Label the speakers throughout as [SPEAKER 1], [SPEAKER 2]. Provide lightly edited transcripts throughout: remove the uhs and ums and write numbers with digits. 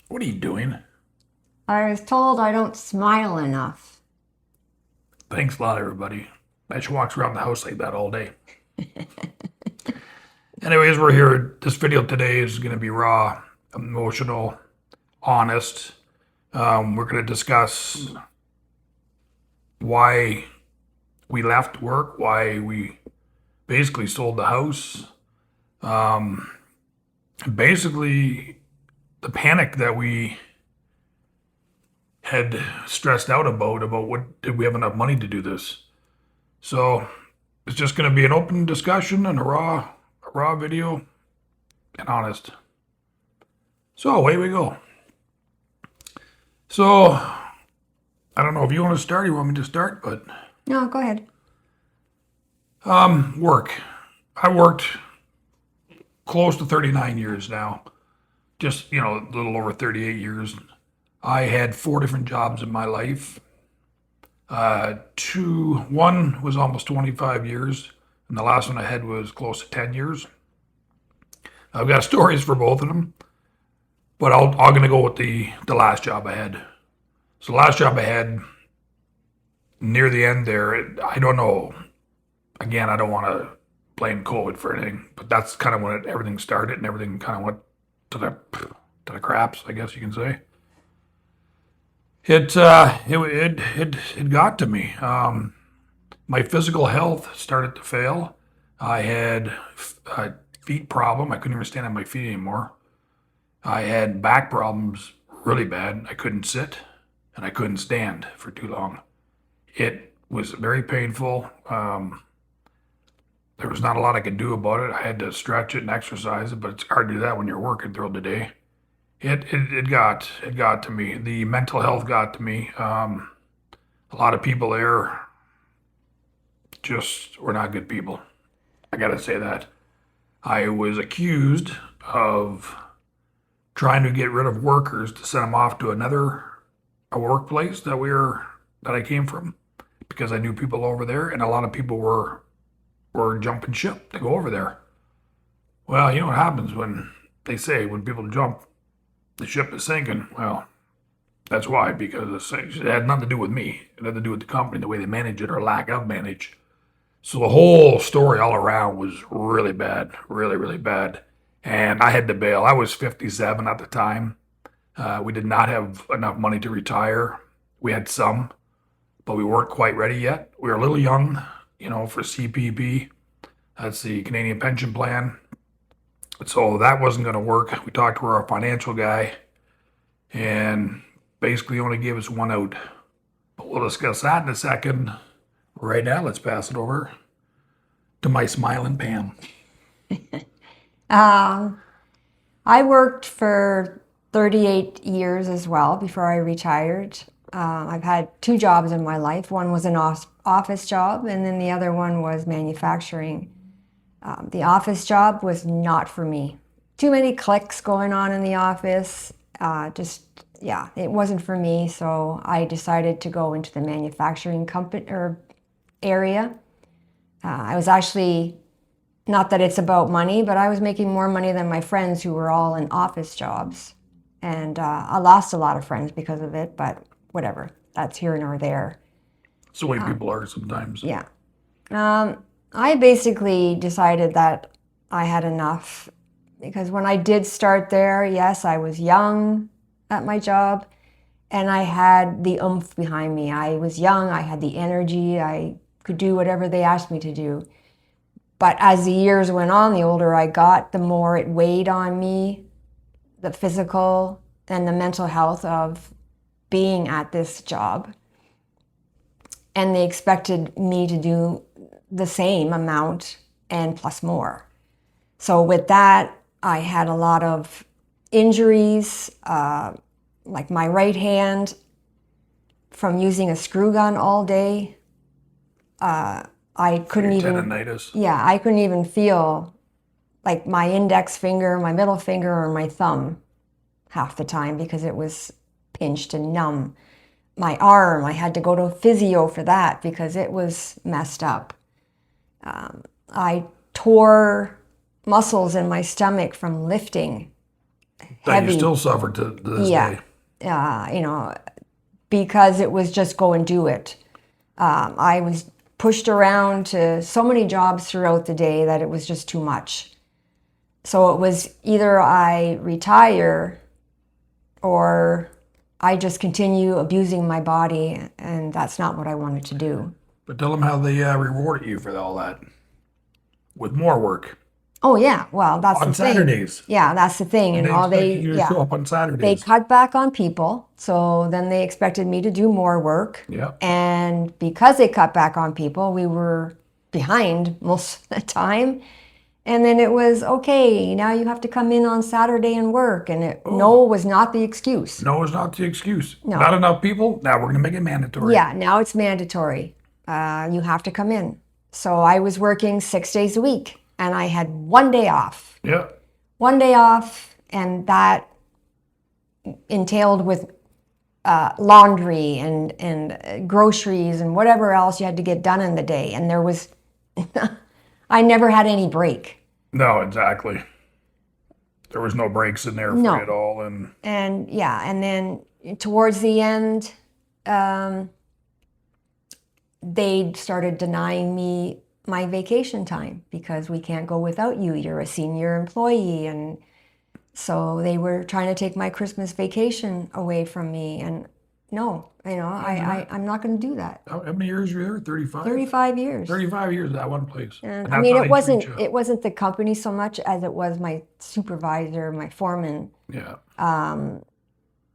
[SPEAKER 1] What are you doing?
[SPEAKER 2] I was told I don't smile enough.
[SPEAKER 1] Thanks a lot, everybody. I just walks around the house like that all day. Anyways, we're here. This video today is going to be raw, emotional, honest. We're going to discuss why we left work, why we basically sold the house, um, basically the panic that we had stressed out about what did we have enough money to do this. So it's just going to be an open discussion and a raw video and honest. So away we go. So I don't know if you want to start. You want me to start, but
[SPEAKER 2] No, go ahead.
[SPEAKER 1] work. I worked close to 39 years now. Just a little over 38 years. I had four different jobs in my life. One was almost 25 years, and the last one I had was close to 10 years. I've got stories for both of them, but I'm gonna go with the last job I had. So the last job I had near the end there, I don't know. Again, I don't want to blame COVID for anything, but that's kind of when everything started and everything kind of went to the craps, I guess you can say. It got to me. My physical health started to fail. I had a feet problem. I couldn't even stand on my feet anymore. I had back problems really bad. I couldn't sit and I couldn't stand for too long. It was very painful. There was not a lot I could do about it. I had to stretch it and exercise it, but it's hard to do that when you're working throughout the day. It got to me. The mental health got to me. A lot of people there just were not good people. I gotta say that. I was accused of trying to get rid of workers to send them off to a workplace that I came from because I knew people over there, and a lot of people were jumping ship to go over there. Well, you know what happens when they say when people jump, the ship is sinking. Well, that's why, because it had nothing to do with me. It had to do with the company, the way they manage it or lack of manage. So the whole story all around was really bad, really, really bad. And I had to bail. I was 57 at the time. We did not have enough money to retire. We had some, but we weren't quite ready yet. We were a little young, for CPP. That's the Canadian Pension Plan. So that wasn't going to work. We talked to our financial guy and basically only gave us one out. But we'll discuss that in a second. Right now, let's pass it over to my smiling Pam.
[SPEAKER 2] Um, I worked for 38 years as well before I retired. I've had two jobs in my life. One was an office job, and then the other one was manufacturing. The office job was not for me. Too many clicks going on in the office. Yeah, it wasn't for me. So I decided to go into the manufacturing company or area. I was actually, not that it's about money, but I was making more money than my friends who were all in office jobs. And I lost a lot of friends because of it, but whatever. That's here nor there.
[SPEAKER 1] It's the way people are sometimes.
[SPEAKER 2] Yeah. I basically decided that I had enough because when I did start there, yes, I was young at my job and I had the oomph behind me. I was young, I had the energy, I could do whatever they asked me to do. But as the years went on, the older I got, the more it weighed on me, the physical and the mental health of being at this job. And they expected me to do the same amount and plus more. So with that, I had a lot of injuries, like my right hand from using a screw gun all day. I couldn't even,
[SPEAKER 1] Tendonitis.
[SPEAKER 2] yeah, I couldn't even feel like my index finger, my middle finger, or my thumb half the time because it was pinched and numb. My arm, I had to go to physio for that because it was messed up. I tore muscles in my stomach from lifting.
[SPEAKER 1] That you
[SPEAKER 2] heavy.
[SPEAKER 1] still suffer to this
[SPEAKER 2] Yeah.
[SPEAKER 1] day.
[SPEAKER 2] You know, because it was just go and do it. I was pushed around to so many jobs throughout the day that it was just too much. So it was either I retire or I just continue abusing my body, and that's not what I wanted to do.
[SPEAKER 1] But tell them how they rewarded you for all that with more work
[SPEAKER 2] Oh yeah, well that's
[SPEAKER 1] on
[SPEAKER 2] the thing.
[SPEAKER 1] Saturdays.
[SPEAKER 2] Yeah, that's the thing.
[SPEAKER 1] And
[SPEAKER 2] And
[SPEAKER 1] they
[SPEAKER 2] all
[SPEAKER 1] expected you to show up on
[SPEAKER 2] they
[SPEAKER 1] Saturdays.
[SPEAKER 2] cut back on people, so then they expected me to do more work.
[SPEAKER 1] Yeah.
[SPEAKER 2] And because they cut back on people, we were behind most of the time. And then it was, okay, now you have to come in on Saturday and work. And no was not the excuse.
[SPEAKER 1] No is not the excuse.
[SPEAKER 2] No.
[SPEAKER 1] Not enough people. Now we're going to make it mandatory.
[SPEAKER 2] Yeah, now it's mandatory. You have to come in. So I was working 6 days a week, and I had 1 day off.
[SPEAKER 1] Yeah.
[SPEAKER 2] 1 day off, and that entailed with laundry and groceries and whatever else you had to get done in the day. And there was, I never had any break.
[SPEAKER 1] No, exactly. There was no breaks in there for
[SPEAKER 2] No.
[SPEAKER 1] you at all.
[SPEAKER 2] And yeah, and then towards the end, they started denying me my vacation time because we can't go without you. You're a senior employee. And so they were trying to take my Christmas vacation away from me. And no, I'm not going to do that.
[SPEAKER 1] How many years were you there? 35?
[SPEAKER 2] 35 years.
[SPEAKER 1] 35 years at that one place.
[SPEAKER 2] And I
[SPEAKER 1] that's
[SPEAKER 2] mean,
[SPEAKER 1] how
[SPEAKER 2] it
[SPEAKER 1] they treat you.
[SPEAKER 2] wasn't the company so much as it was my supervisor, my foreman.
[SPEAKER 1] Yeah.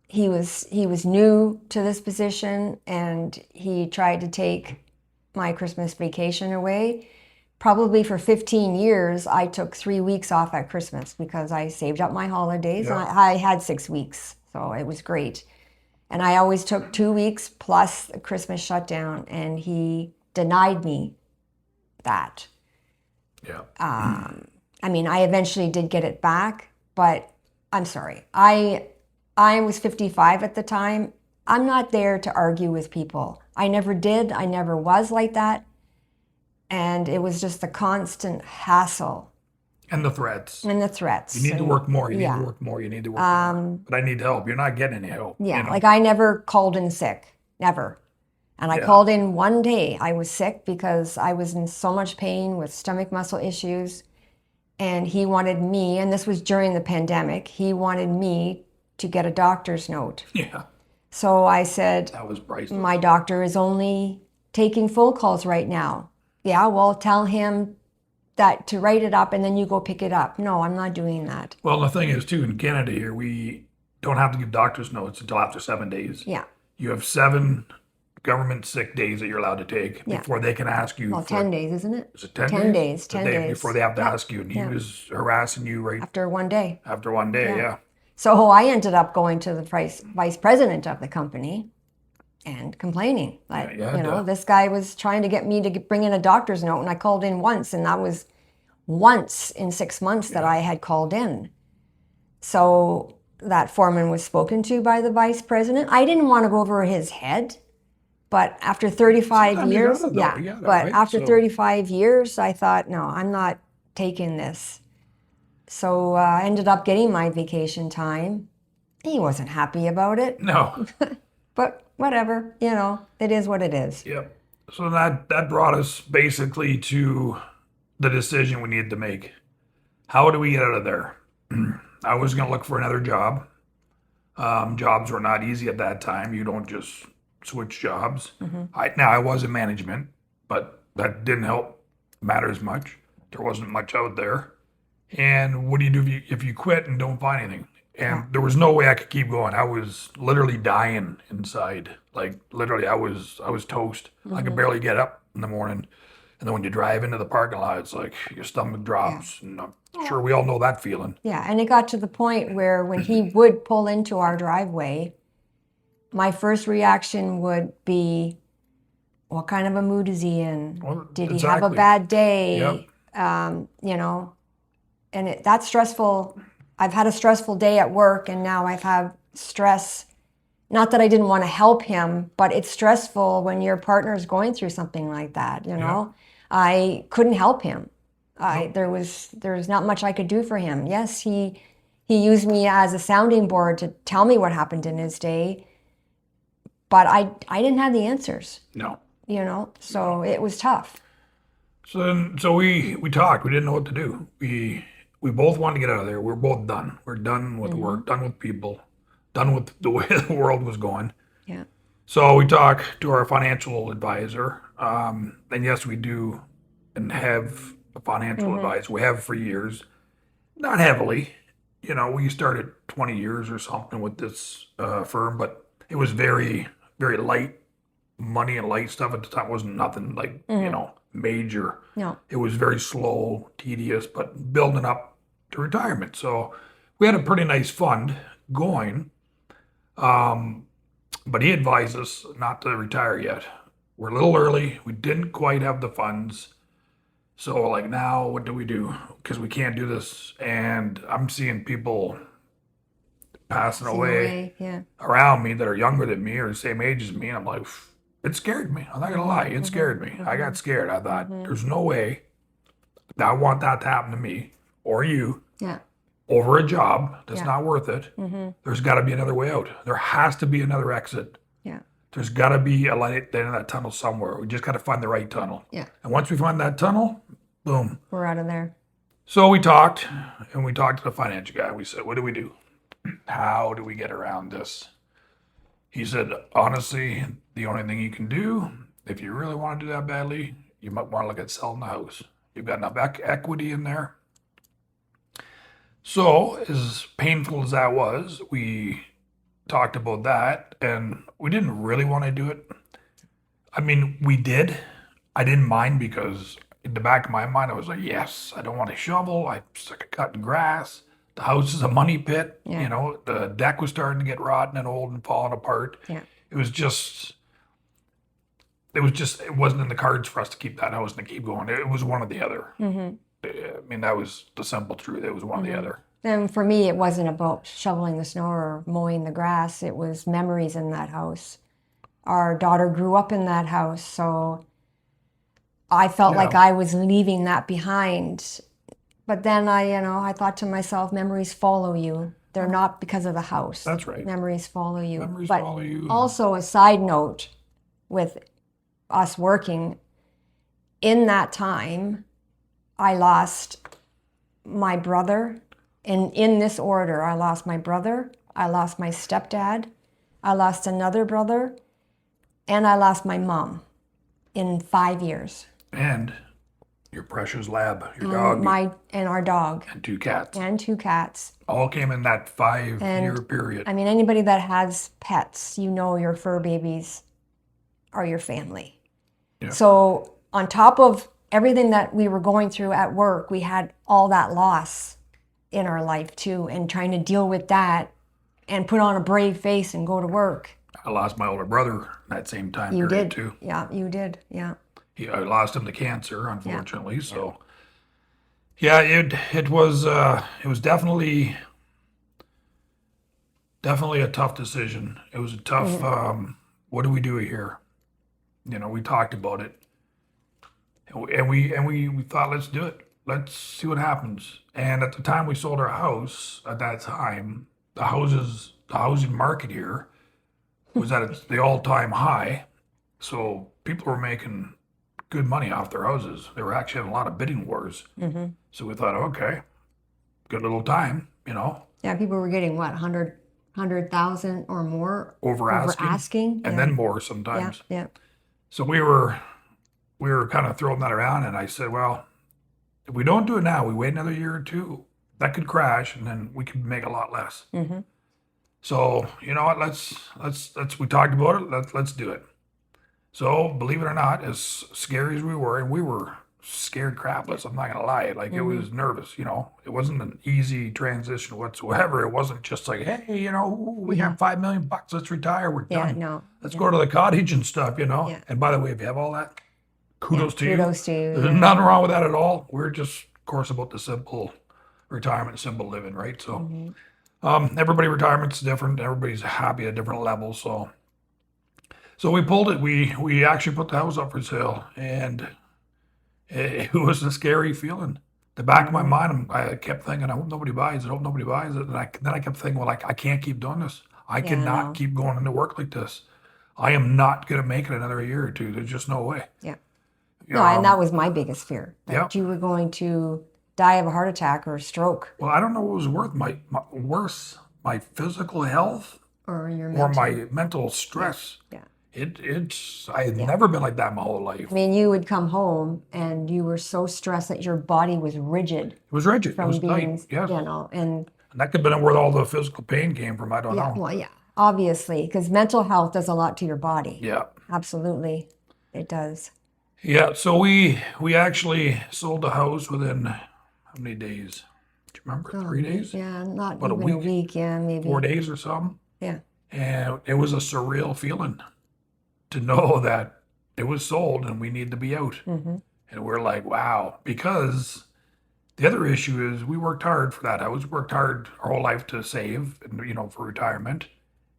[SPEAKER 2] He was new to this position, and he tried to take my Christmas vacation away. Probably for 15 years, I took 3 weeks off at Christmas because I saved up my holidays.
[SPEAKER 1] Yeah.
[SPEAKER 2] And I had 6 weeks, so it was great. And I always took 2 weeks plus a Christmas shutdown, and he denied me that.
[SPEAKER 1] Yeah.
[SPEAKER 2] I mean, I eventually did get it back, but I'm sorry. I was 55 at the time. I'm not there to argue with people. I never did. I never was like that. And it was just the constant hassle.
[SPEAKER 1] And the threats.
[SPEAKER 2] And the threats.
[SPEAKER 1] You need to work more. You
[SPEAKER 2] yeah.
[SPEAKER 1] need to work more. You need to work more. But I need help. You're not getting any help.
[SPEAKER 2] Yeah,
[SPEAKER 1] you know?
[SPEAKER 2] like I never called in sick. Never. And I called in one day. I was sick because I was in so much pain with stomach muscle issues. And he wanted me, and this was during the pandemic, he wanted me to get a doctor's note.
[SPEAKER 1] Yeah.
[SPEAKER 2] So I said,
[SPEAKER 1] That was priceless.
[SPEAKER 2] my doctor is only taking phone calls right now. Yeah, well, tell him that to write it up and then you go pick it up. No, I'm not doing that.
[SPEAKER 1] Well, the thing is, too, in Canada here, we don't have to give doctor's notes until after 7 days.
[SPEAKER 2] Yeah.
[SPEAKER 1] You have 7 government sick days that you're allowed to take before they can ask you.
[SPEAKER 2] Well,
[SPEAKER 1] for,
[SPEAKER 2] 10 days, isn't it?
[SPEAKER 1] Is it 10
[SPEAKER 2] 10
[SPEAKER 1] days?
[SPEAKER 2] days, 10 days.
[SPEAKER 1] Before they have to ask you. And he was harassing you right
[SPEAKER 2] After 1 day.
[SPEAKER 1] after 1 day, yeah.
[SPEAKER 2] So I ended up going to the vice president of the company and complaining. Like, this guy was trying to get me to bring in a doctor's note, and I called in once, and that was once in 6 months that I had called in. So that foreman was spoken to by the vice president. I didn't want to go over his head, but after 35
[SPEAKER 1] Sometimes you
[SPEAKER 2] years,
[SPEAKER 1] gotta, though. You gotta,
[SPEAKER 2] but
[SPEAKER 1] right?
[SPEAKER 2] after 35 years, I thought, no, I'm not taking this. So I ended up getting my vacation time. He wasn't happy about it,
[SPEAKER 1] No.
[SPEAKER 2] but whatever, it is what it is.
[SPEAKER 1] Yep. So that brought us basically to the decision we needed to make. How do we get out of there? I was going to look for another job. Jobs were not easy at that time. You don't just switch jobs. Now I was in management, but that didn't help matters much. There wasn't much out there. And what do you do if you quit and don't find anything? And there was no way I could keep going. I was literally dying inside. Like literally, I was toast. I could barely get up in the morning. And then when you drive into the parking lot, it's like your stomach drops. And I'm sure we all know that feeling.
[SPEAKER 2] Yeah, and it got to the point where when he would pull into our driveway, my first reaction would be, what kind of a mood is he in?
[SPEAKER 1] Well,
[SPEAKER 2] Did he have a
[SPEAKER 1] exactly.
[SPEAKER 2] bad day?
[SPEAKER 1] Yep.
[SPEAKER 2] And that's stressful. I've had a stressful day at work, and now I've had stress. Not that I didn't want to help him, but it's stressful when your partner's going through something like that, I couldn't help him. There was not much I could do for him. Yes, he He used me as a sounding board to tell me what happened in his day, but I didn't have the answers,
[SPEAKER 1] No.
[SPEAKER 2] so it was tough.
[SPEAKER 1] So we talked. We didn't know what to do. We both wanted to get out of there. We're both done. We're done with work, done with people, done with the way the world was going.
[SPEAKER 2] Yeah.
[SPEAKER 1] So we talked to our financial advisor. And yes, we do and have a financial advisor. We have for years, not heavily. We started 20 years or something with this firm, but it was very, very light money and light stuff at the time. It wasn't nothing like, major.
[SPEAKER 2] No.
[SPEAKER 1] It was very slow, tedious, but building up to retirement. So we had a pretty nice fund going. But he advised us not to retire yet. We're a little early. We didn't quite have the funds. So like now, what do we do? Because we can't do this. And I'm seeing people passing away
[SPEAKER 2] Yeah.
[SPEAKER 1] around me that are younger than me or the same age as me. And I'm like, it scared me. I'm not gonna lie, it scared me. I got scared. I thought, there's no way that I want that to happen to me or you
[SPEAKER 2] Yeah.
[SPEAKER 1] over a job that's
[SPEAKER 2] Yeah.
[SPEAKER 1] not worth it. There's got to be another way out. There has to be another exit.
[SPEAKER 2] Yeah.
[SPEAKER 1] There's got to be a light at the end of that tunnel somewhere. We just got to find the right tunnel.
[SPEAKER 2] Yeah.
[SPEAKER 1] And once we find that tunnel, boom.
[SPEAKER 2] We're out of there.
[SPEAKER 1] So we talked, and we talked to the financial guy. We said, what do we do? How do we get around this? He said, honestly, the only thing you can do, if you really want to do that badly, you might want to look at selling the house. You've got enough equity in there. So, as painful as that was, we talked about that, and we didn't really want to do it. I mean, we did. I didn't mind because in the back of my mind, I was like, yes, I don't want to shovel. I'm sick of cutting grass. The house is a money pit.
[SPEAKER 2] Yeah.
[SPEAKER 1] The deck was starting to get rotten and old and falling apart.
[SPEAKER 2] Yeah.
[SPEAKER 1] It wasn't in the cards for us to keep that house and to keep going. It was one or the other. I mean, that was the simple truth. It was one or the other.
[SPEAKER 2] And for me, it wasn't about shoveling the snow or mowing the grass. It was memories in that house. Our daughter grew up in that house, so I felt like I was leaving that behind. But then I thought to myself, memories follow you. They're not because of the house.
[SPEAKER 1] That's right.
[SPEAKER 2] Memories follow you.
[SPEAKER 1] Memories
[SPEAKER 2] but
[SPEAKER 1] follow you.
[SPEAKER 2] Also, a side note with us working, in that time, I lost my brother. And in this order, I lost my brother, I lost my stepdad, I lost another brother, and I lost my mom in 5 years.
[SPEAKER 1] And your precious lab, your dog.
[SPEAKER 2] And our dog.
[SPEAKER 1] And two cats.
[SPEAKER 2] And two cats.
[SPEAKER 1] All came in that 5-year period.
[SPEAKER 2] I mean, anybody that has pets, your fur babies are your family.
[SPEAKER 1] Yeah.
[SPEAKER 2] So on top of everything that we were going through at work, we had all that loss in our life too, and trying to deal with that and put on a brave face and go to work.
[SPEAKER 1] I lost my older brother that same time period too.
[SPEAKER 2] Yeah, you did. Yeah.
[SPEAKER 1] I lost him to cancer, unfortunately. Yeah. So, yeah, it was definitely a tough decision. It was a tough. What do we do here? We talked about it, and we thought, let's do it. Let's see what happens. And at the time we sold our house, at that time, the housing market here was at the all-time high. So people were making good money off their houses. They were actually having a lot of bidding wars. So we thought, okay, good little time,
[SPEAKER 2] Yeah, people were getting what, 100,000 or more
[SPEAKER 1] over asking, and then more sometimes.
[SPEAKER 2] Yeah.
[SPEAKER 1] So we were kind of throwing that around, and I said, well, if we don't do it now, we wait another year or two, that could crash, and then we could make a lot less. So you know what? Let's we talked about it. Let's do it. So believe it or not, as scary as we were, and we were scared crapless. I'm not gonna lie. Like it was nervous. It wasn't an easy transition whatsoever. It wasn't just like, hey, we have $5 million. Let's retire. We're done.
[SPEAKER 2] No.
[SPEAKER 1] Let's go to the cottage and stuff.
[SPEAKER 2] Yeah.
[SPEAKER 1] And by the way, if you have all that, kudos to you.
[SPEAKER 2] Kudos to you.
[SPEAKER 1] There's nothing wrong with that at all. We're just, of course, about the simple retirement, simple living, right? So, everybody retirement's different. Everybody's happy at a different level. So we pulled it. We actually put the house up for sale, and it was a scary feeling. the back of my mind, I kept thinking, I hope nobody buys it. I hope nobody buys it. And then I kept thinking, well, I can't keep doing this. I
[SPEAKER 2] Yeah,
[SPEAKER 1] cannot
[SPEAKER 2] no.
[SPEAKER 1] keep going into work like this. I am not going to make it another year or two. There's just no way.
[SPEAKER 2] Yeah. No, and that was my biggest fear,
[SPEAKER 1] yeah.
[SPEAKER 2] that you were going to die of a heart attack or a stroke
[SPEAKER 1] Well, I don't know what was worse, my physical health
[SPEAKER 2] or your
[SPEAKER 1] or
[SPEAKER 2] mental.
[SPEAKER 1] my mental stress.
[SPEAKER 2] Yeah.
[SPEAKER 1] I had never been like that my whole life.
[SPEAKER 2] I mean, you would come home and you were so stressed that your body was rigid
[SPEAKER 1] It was rigid. It
[SPEAKER 2] from
[SPEAKER 1] was
[SPEAKER 2] being,
[SPEAKER 1] tight. Yes.
[SPEAKER 2] and
[SPEAKER 1] And that could have been where all the physical pain came from. I don't
[SPEAKER 2] yeah,
[SPEAKER 1] know.
[SPEAKER 2] well, yeah, obviously, because mental health does a lot to your body.
[SPEAKER 1] Yeah.
[SPEAKER 2] Absolutely, it does.
[SPEAKER 1] Yeah. So we actually sold the house within how many days? Do you remember? 3 days?
[SPEAKER 2] Yeah, not
[SPEAKER 1] About a
[SPEAKER 2] even a
[SPEAKER 1] week?
[SPEAKER 2] week. Yeah, maybe.
[SPEAKER 1] 4 days or something.
[SPEAKER 2] Yeah.
[SPEAKER 1] And it was a surreal feeling to know that it was sold and we need to be out.
[SPEAKER 2] Mm-hmm.
[SPEAKER 1] And we're like, wow. Because the other issue is we worked hard for that house, worked hard our whole life to save, and for retirement.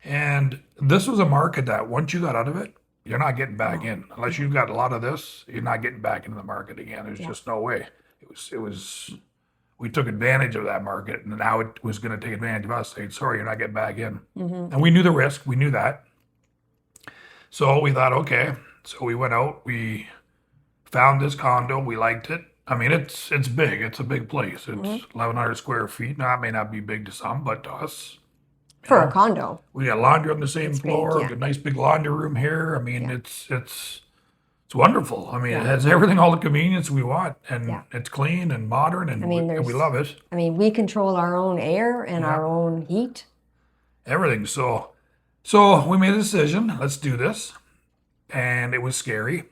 [SPEAKER 1] And this was a market that once you got out of it, you're not getting back in. Unless you've got a lot of this, you're not getting back into the market again. There's just no way. We took advantage of that market, and now it was going to take advantage of us, saying, sorry, you're not getting back in. And we knew the risk. We knew that. So we thought, okay. So we went out. We found this condo. We liked it. I mean, it's big. It's a big place. It's 1,100 square feet. Now, it may not be big to some, but to us,
[SPEAKER 2] For a condo.
[SPEAKER 1] we got laundry on the same
[SPEAKER 2] It's big,
[SPEAKER 1] floor.
[SPEAKER 2] yeah.
[SPEAKER 1] A nice big laundry room here. I mean, it's wonderful. I mean, it has everything, all the convenience we want, and it's clean and modern, and,
[SPEAKER 2] mean,
[SPEAKER 1] and we love it.
[SPEAKER 2] I mean, we control our own air and our own heat.
[SPEAKER 1] Everything. So we made a decision. Let's do this, and it was scary,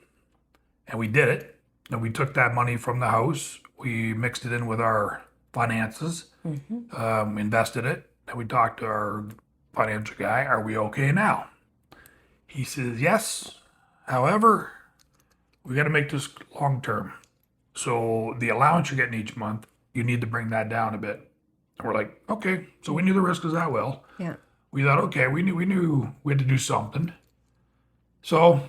[SPEAKER 1] and we did it. And we took that money from the house. We mixed it in with our finances, invested it, and we talked to our financial guy. Are we okay now? He says yes. However, we got to make this long term. So the allowance you're getting each month, you need to bring that down a bit. And we're like, okay. So we knew the risk was that well.
[SPEAKER 2] Yeah.
[SPEAKER 1] We thought, okay, we knew we had to do something. So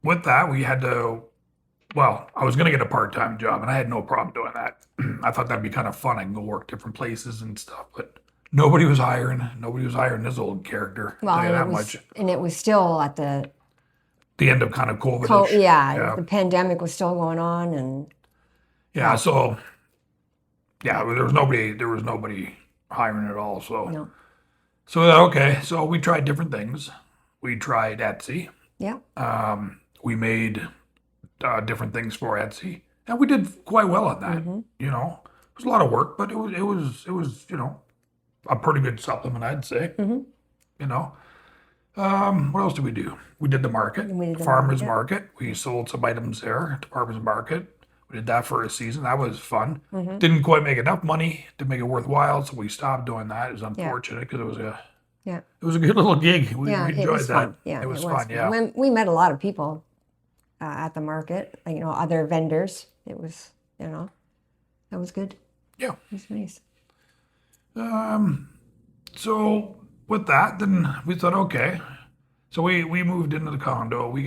[SPEAKER 1] with that, we had to. Well, I was going to get a part-time job, and I had no problem doing that. I thought that'd be kind of fun. I can go work different places and stuff, but nobody was hiring. Nobody was hiring this old character. I'll
[SPEAKER 2] Well,
[SPEAKER 1] tell you
[SPEAKER 2] and
[SPEAKER 1] that
[SPEAKER 2] it was,
[SPEAKER 1] much.
[SPEAKER 2] and it was still at the
[SPEAKER 1] The end of kind of COVID.
[SPEAKER 2] yeah, the pandemic was still going on, and
[SPEAKER 1] Yeah. So yeah, there was nobody hiring at all. So
[SPEAKER 2] no.
[SPEAKER 1] so okay. So we tried different things. We tried Etsy.
[SPEAKER 2] Yeah.
[SPEAKER 1] We made different things for Etsy, and we did quite well on that. You know, it was a lot of work, but it was a pretty good supplement, I'd say. You know, what else did we do? We did the market,
[SPEAKER 2] We did the
[SPEAKER 1] farmers market. We sold some items there at the farmers market. We did that for a season. That was fun. Didn't quite make enough money to make it worthwhile, so we stopped doing that. It was unfortunate because it was a good little gig. We
[SPEAKER 2] Yeah,
[SPEAKER 1] enjoyed
[SPEAKER 2] it was
[SPEAKER 1] that.
[SPEAKER 2] fun. Yeah,
[SPEAKER 1] it was fun. Yeah.
[SPEAKER 2] We met a lot of people at the market, like, other vendors. It was, that was good.
[SPEAKER 1] Yeah.
[SPEAKER 2] It was nice.
[SPEAKER 1] So with that, then we thought, okay. So we moved into the condo. We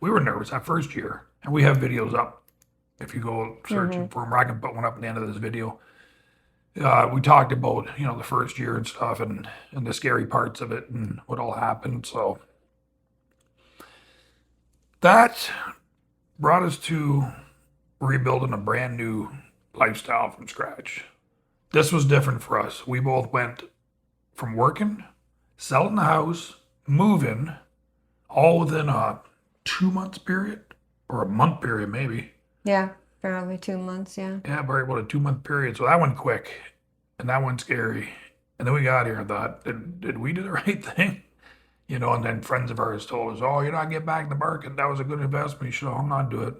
[SPEAKER 1] were nervous that first year, and we have videos up. If you go searching for them, I can put one up at the end of this video. We talked about the first year and stuff, and the scary parts of it, and what all happened. So that brought us to rebuilding a brand new lifestyle from scratch. This was different for us. We both went from working, selling the house, moving, all within a 2 month period or a month period, maybe.
[SPEAKER 2] Yeah, probably 2 months. Yeah.
[SPEAKER 1] Yeah, probably about a 2 month period. So that went quick, and that went scary. And then we got here and thought, did we do the right thing? And then friends of ours told us, oh, you're not getting back in the market. That was a good investment. You should have hung on to it.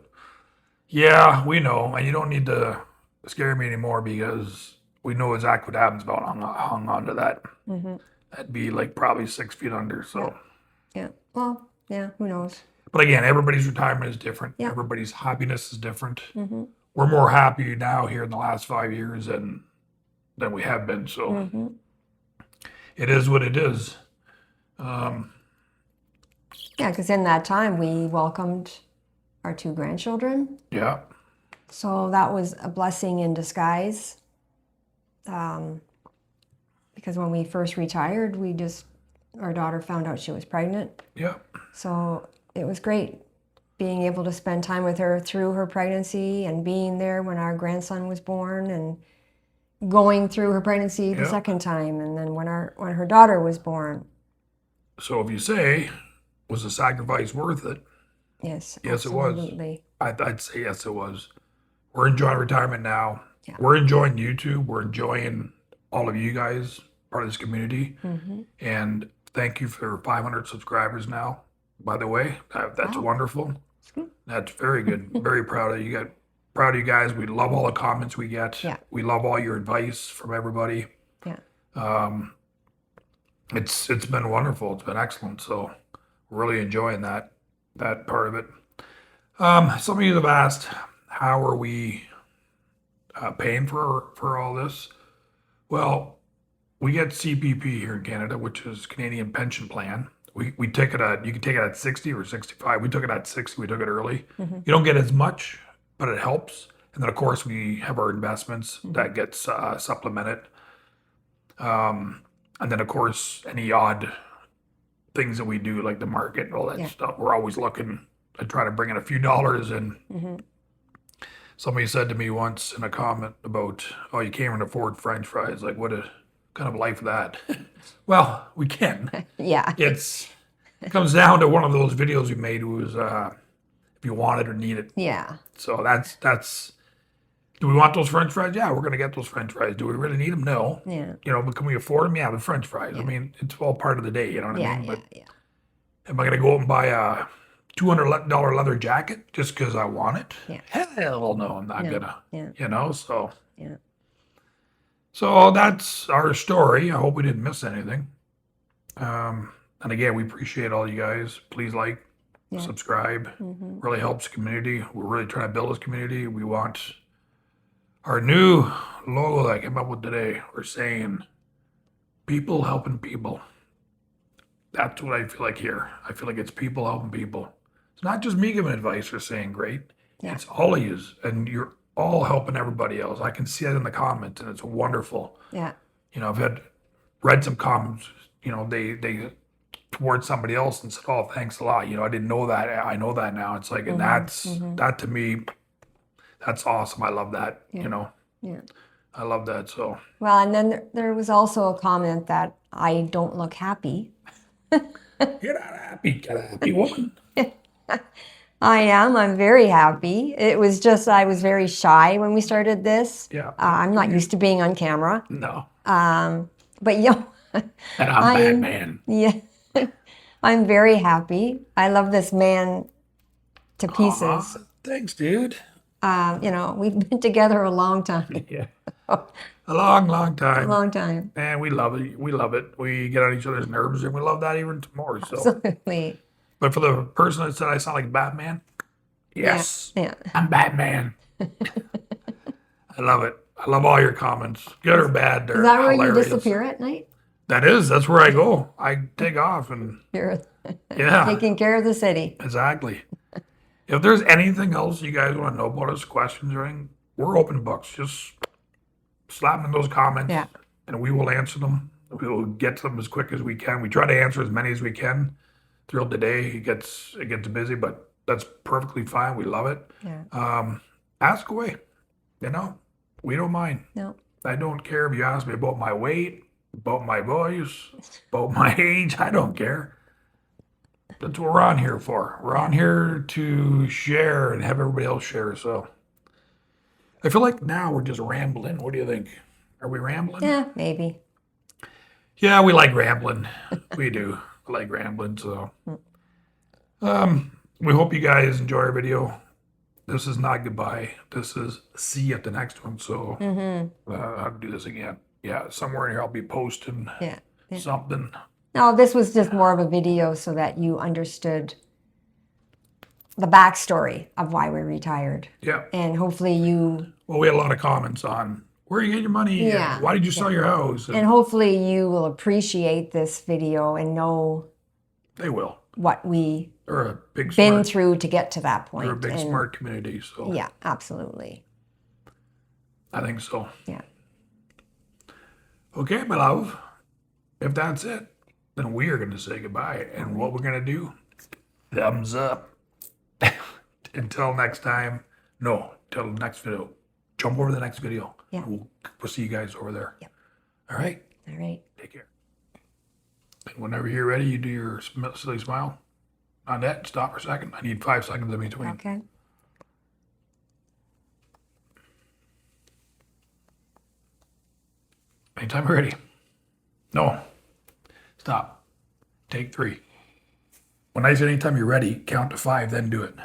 [SPEAKER 1] Yeah, we know. And you don't need to scare me anymore because we know exactly what happens about hung on to that. That'd be like probably 6 feet under. So,
[SPEAKER 2] Yeah. Well, yeah, who knows?
[SPEAKER 1] but again, everybody's retirement is different.
[SPEAKER 2] Yeah.
[SPEAKER 1] Everybody's happiness is different. We're more happy now here in the last 5 years than we have been. So it is what it is.
[SPEAKER 2] Yeah, because in that time we welcomed our 2 grandchildren.
[SPEAKER 1] Yeah.
[SPEAKER 2] So that was a blessing in disguise. Because when we first retired, our daughter found out she was pregnant.
[SPEAKER 1] Yeah.
[SPEAKER 2] So it was great being able to spend time with her through her pregnancy and being there when our grandson was born and going through her pregnancy the
[SPEAKER 1] Yeah.
[SPEAKER 2] second time, and then when her daughter was born.
[SPEAKER 1] So if you say, was the sacrifice worth it?
[SPEAKER 2] Yes,
[SPEAKER 1] Yes, it was.
[SPEAKER 2] absolutely.
[SPEAKER 1] I'd say yes, it was. We're enjoying retirement now.
[SPEAKER 2] Yeah.
[SPEAKER 1] We're enjoying YouTube. We're enjoying all of you guys, part of this community.
[SPEAKER 2] Mm-hmm.
[SPEAKER 1] And thank you for 500 subscribers now, by the way. That's
[SPEAKER 2] Wow.
[SPEAKER 1] wonderful.
[SPEAKER 2] That's good.
[SPEAKER 1] That's very good. Very proud of you. Proud of you guys. We love all the comments we get.
[SPEAKER 2] Yeah.
[SPEAKER 1] We love all your advice from everybody.
[SPEAKER 2] Yeah.
[SPEAKER 1] It's been wonderful. It's been excellent. So we're really enjoying that part of it. Some of you have asked, how are we paying for all this? Well, we get CPP here in Canada, which is Canadian Pension Plan. We take it at, you can take it at 60 or 65. We took it at 60. We took it early.
[SPEAKER 2] Mm-hmm.
[SPEAKER 1] You don't get as much, but it helps. And then of course we have our investments that gets supplemented. And then of course any odd things that we do, like the market and all that
[SPEAKER 2] Yeah.
[SPEAKER 1] stuff, we're always looking to try to bring in a few dollars in.
[SPEAKER 2] Mm-hmm.
[SPEAKER 1] Somebody said to me once in a comment about, oh, you can't even afford French fries. Like, what a kind of life that? Well, we can.
[SPEAKER 2] Yeah.
[SPEAKER 1] It comes down to one of those videos we made. It was if you want it or need it.
[SPEAKER 2] Yeah.
[SPEAKER 1] So that's. Do we want those French fries? Yeah, we're gonna get those French fries. Do we really need them? No.
[SPEAKER 2] Yeah.
[SPEAKER 1] You know, but can we afford them? Yeah, the French fries.
[SPEAKER 2] Yeah.
[SPEAKER 1] I mean, it's all part of the day. You know what I
[SPEAKER 2] Yeah.
[SPEAKER 1] mean?
[SPEAKER 2] Yeah.
[SPEAKER 1] But
[SPEAKER 2] Yeah.
[SPEAKER 1] am I gonna go out and buy a $200 leather jacket just because I want it?
[SPEAKER 2] Yeah.
[SPEAKER 1] Hell no, I'm not
[SPEAKER 2] No.
[SPEAKER 1] gonna.
[SPEAKER 2] Yeah.
[SPEAKER 1] You know, so.
[SPEAKER 2] Yeah.
[SPEAKER 1] So that's our story. I hope we didn't miss anything. And again, we appreciate all you guys. Please like,
[SPEAKER 2] Yeah.
[SPEAKER 1] subscribe.
[SPEAKER 2] Mm-hmm.
[SPEAKER 1] Really helps the community. We're really trying to build this community. We want our new logo that I came up with today. We're saying people helping people. That's what I feel like here. I feel like it's people helping people. It's not just me giving advice or saying great.
[SPEAKER 2] Yeah.
[SPEAKER 1] It's all of you. And you're all helping everybody else. I can see it in the comments, and it's wonderful.
[SPEAKER 2] Yeah.
[SPEAKER 1] You know, I've read some comments, you know, they towards somebody else and said, oh, thanks a lot. You know, I didn't know that. I know that now. It's like, and that to me, that's awesome. I love that,
[SPEAKER 2] Yeah.
[SPEAKER 1] you know.
[SPEAKER 2] Yeah.
[SPEAKER 1] I love that. So,
[SPEAKER 2] Well, and then there was also a comment that I don't look happy.
[SPEAKER 1] you're not happy. Get a happy woman.
[SPEAKER 2] I am. I'm very happy. It was just I was very shy when we started this.
[SPEAKER 1] Yeah.
[SPEAKER 2] I'm not used to being on camera.
[SPEAKER 1] No.
[SPEAKER 2] But
[SPEAKER 1] And I'm Batman.
[SPEAKER 2] Yeah, I'm very happy. I love this man to pieces.
[SPEAKER 1] Aw, thanks, dude.
[SPEAKER 2] You know, we've been together a long time.
[SPEAKER 1] Yeah. A long, long
[SPEAKER 2] A
[SPEAKER 1] time.
[SPEAKER 2] long time.
[SPEAKER 1] And we love it. We love it. We get on each other's nerves, and we love that even more. So,
[SPEAKER 2] Absolutely.
[SPEAKER 1] but for the person that said I sound like Batman, yes,
[SPEAKER 2] Yeah.
[SPEAKER 1] I'm Batman. I love it. I love all your comments, good or bad. They're
[SPEAKER 2] Is that where
[SPEAKER 1] hilarious.
[SPEAKER 2] you disappear at night?
[SPEAKER 1] That's where I go. I take off and
[SPEAKER 2] You're
[SPEAKER 1] yeah,
[SPEAKER 2] taking care of the city.
[SPEAKER 1] exactly. If there's anything else you guys want to know about us, questions or anything, we're open books. Just slap them in those comments,
[SPEAKER 2] Yeah.
[SPEAKER 1] and we will answer them. We will get to them as quick as we can. We try to answer as many as we can throughout the day. It gets busy, but that's perfectly fine. We love it.
[SPEAKER 2] Yeah.
[SPEAKER 1] Ask away. You know, we don't mind.
[SPEAKER 2] No.
[SPEAKER 1] I don't care if you ask me about my weight, about my voice, about my age. I don't care. That's what we're on here for. We're on here to share and have everybody else share. So I feel like now we're just rambling. What do you think? Are we rambling?
[SPEAKER 2] Yeah, maybe.
[SPEAKER 1] Yeah, we like rambling. We do. We like rambling. So we hope you guys enjoy our video. This is not goodbye. This is see you at the next one. So I'll do this again. Yeah, somewhere in here I'll be posting
[SPEAKER 2] Yeah.
[SPEAKER 1] something.
[SPEAKER 2] No, this was just more of a video so that you understood the backstory of why we retired.
[SPEAKER 1] Yeah.
[SPEAKER 2] And hopefully you
[SPEAKER 1] Well, we had a lot of comments on where you get your money.
[SPEAKER 2] Yeah.
[SPEAKER 1] Why did you sell your house?
[SPEAKER 2] and hopefully you will appreciate this video and know
[SPEAKER 1] They will.
[SPEAKER 2] what we
[SPEAKER 1] Or a big
[SPEAKER 2] been
[SPEAKER 1] smart,
[SPEAKER 2] through to get to that
[SPEAKER 1] or a
[SPEAKER 2] point.
[SPEAKER 1] big
[SPEAKER 2] And
[SPEAKER 1] smart community. So
[SPEAKER 2] yeah, absolutely.
[SPEAKER 1] I think so.
[SPEAKER 2] Yeah.
[SPEAKER 1] Okay, my love. If that's it, then we are going to say goodbye. And what we're going to do, thumbs up. Until next time. No, till the next video. Jump over to the next video.
[SPEAKER 2] Yeah.
[SPEAKER 1] We'll see you guys over there.
[SPEAKER 2] Yep.
[SPEAKER 1] All right.
[SPEAKER 2] All right.
[SPEAKER 1] Take care. And whenever you're ready, you do your silly smile. On that, stop for a second. I need 5 seconds in between.
[SPEAKER 2] Okay.
[SPEAKER 1] Anytime you're ready. No. Stop. Take 3. When I say anytime you're ready, count to 5, then do it.